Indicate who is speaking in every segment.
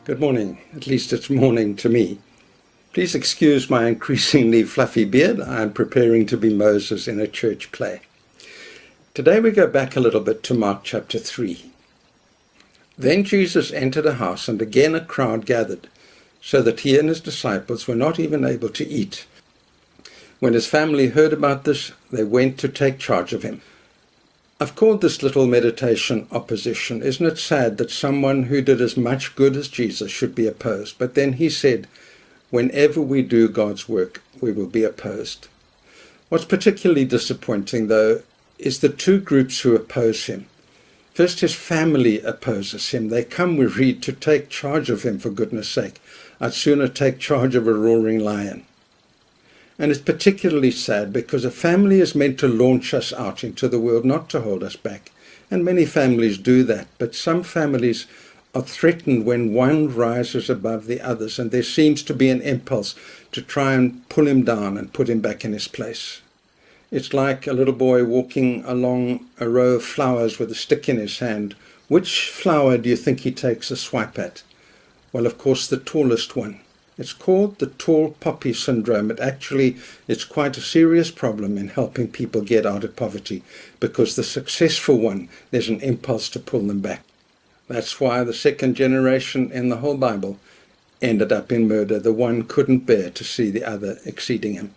Speaker 1: Good morning. At least it's morning to me. Please excuse my increasingly fluffy beard. I'm preparing to be Moses in a church play. Today we go back a little bit to Mark chapter 3. Then Jesus entered a house, and again a crowd gathered, so that he and his disciples were not even able to eat. When his family heard about this, they went to take charge of him. I've called this little meditation opposition. Isn't it sad that someone who did as much good as Jesus should be opposed? But then he said, whenever we do God's work, we will be opposed. What's particularly disappointing, though, is the two groups who oppose him. First, his family opposes him. They come, we read, to take charge of him, for goodness sake. I'd sooner take charge of a roaring lion. And it's particularly sad because a family is meant to launch us out into the world, not to hold us back. And many families do that, but some families are threatened when one rises above the others, and there seems to be an impulse to try and pull him down and put him back in his place. It's like a little boy walking along a row of flowers with a stick in his hand. Which flower do you think he takes a swipe at? Well, of course, the tallest one. It's called the tall poppy syndrome. It's quite a serious problem in helping people get out of poverty, because the successful one, there's an impulse to pull them back. That's why the second generation in the whole Bible ended up in murder. The one couldn't bear to see the other exceeding him.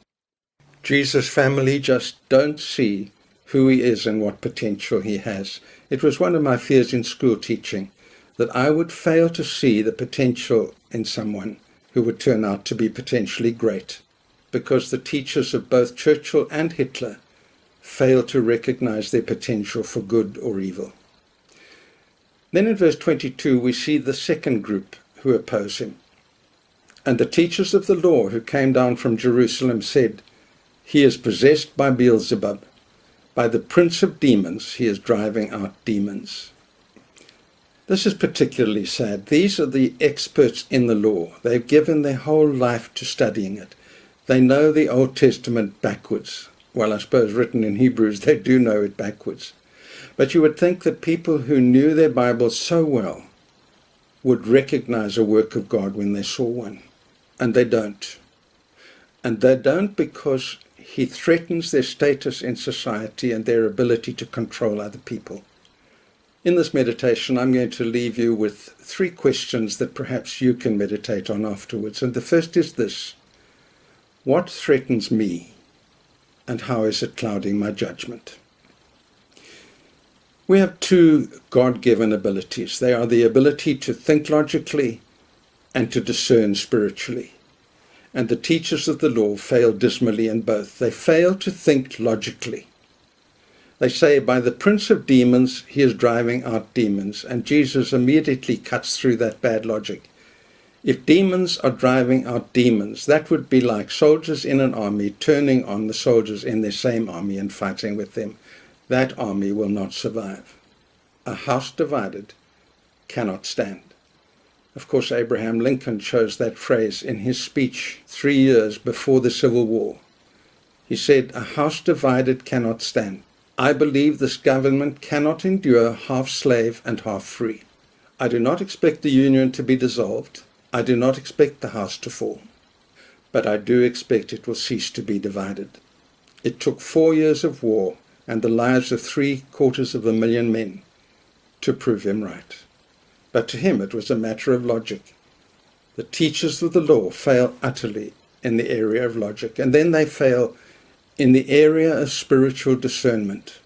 Speaker 1: Jesus' family just don't see who he is and what potential he has. It was one of my fears in school teaching, that I would fail to see the potential in someone who would turn out to be potentially great, because the teachers of both Churchill and Hitler failed to recognize their potential for good or evil. Then in verse 22 we see the second group who oppose him. And the teachers of the law who came down from Jerusalem said, "He is possessed by Beelzebub. By the prince of demons he is driving out demons." This is particularly sad. These are the experts in the law. They've given their whole life to studying it. They know the Old Testament backwards. Well, I suppose written in Hebrews, they do know it backwards. But you would think that people who knew their Bible so well would recognize a work of God when they saw one. And they don't. And they don't because he threatens their status in society and their ability to control other people. In this meditation, I'm going to leave you with 3 questions that perhaps you can meditate on afterwards. And the first is this: what threatens me, and how is it clouding my judgment? We have 2 God-given abilities. They are the ability to think logically and to discern spiritually. And the teachers of the law fail dismally in both. They fail to think logically. They say, by the prince of demons, he is driving out demons. And Jesus immediately cuts through that bad logic. If demons are driving out demons, that would be like soldiers in an army turning on the soldiers in their same army and fighting with them. That army will not survive. A house divided cannot stand. Of course, Abraham Lincoln chose that phrase in his speech 3 years before the Civil War. He said, a house divided cannot stand. I believe this government cannot endure half slave and half free. I do not expect the union to be dissolved. I do not expect the house to fall. But I do expect it will cease to be divided. It took 4 years of war and the lives of 750,000 men to prove him right. But to him it was a matter of logic. The teachers of the law fail utterly in the area of logic, and then they fail in the area of spiritual discernment.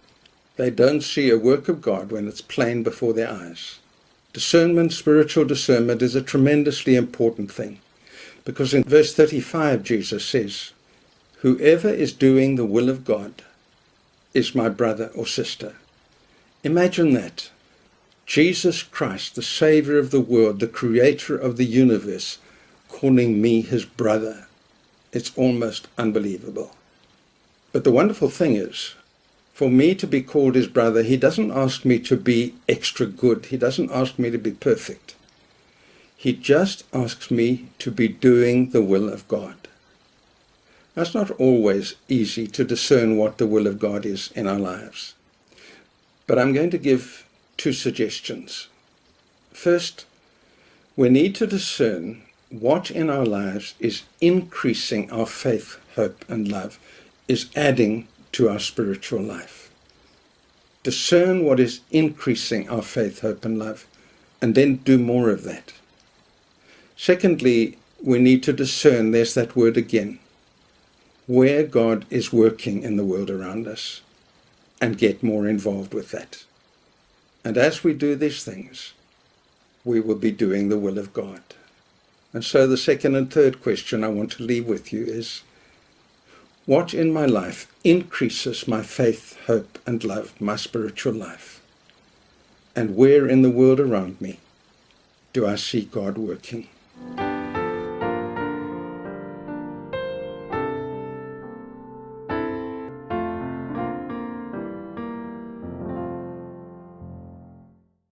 Speaker 1: They don't see a work of God when it's plain before their eyes. Discernment, spiritual discernment, is a tremendously important thing, because in verse 35 Jesus says, whoever is doing the will of God is my brother or sister. Imagine that. Jesus Christ, the Savior of the world, the Creator of the universe, calling me his brother. It's almost unbelievable. But the wonderful thing is, for me to be called his brother, he doesn't ask me to be extra good. He doesn't ask me to be perfect. He just asks me to be doing the will of God. That's not always easy to discern what the will of God is in our lives. But I'm going to give 2 suggestions. First, We need to discern what in our lives is increasing our faith, hope, and love, is adding to our spiritual life. Discern what is increasing our faith, hope, and love, and then do more of that. Secondly, we need to discern, there's that word again, where God is working in the world around us, and get more involved with that. And as we do these things, we will be doing the will of God. And so the second and third question I want to leave with you is, what in my life increases my faith, hope, and love, my spiritual life? And where in the world around me do I see God working?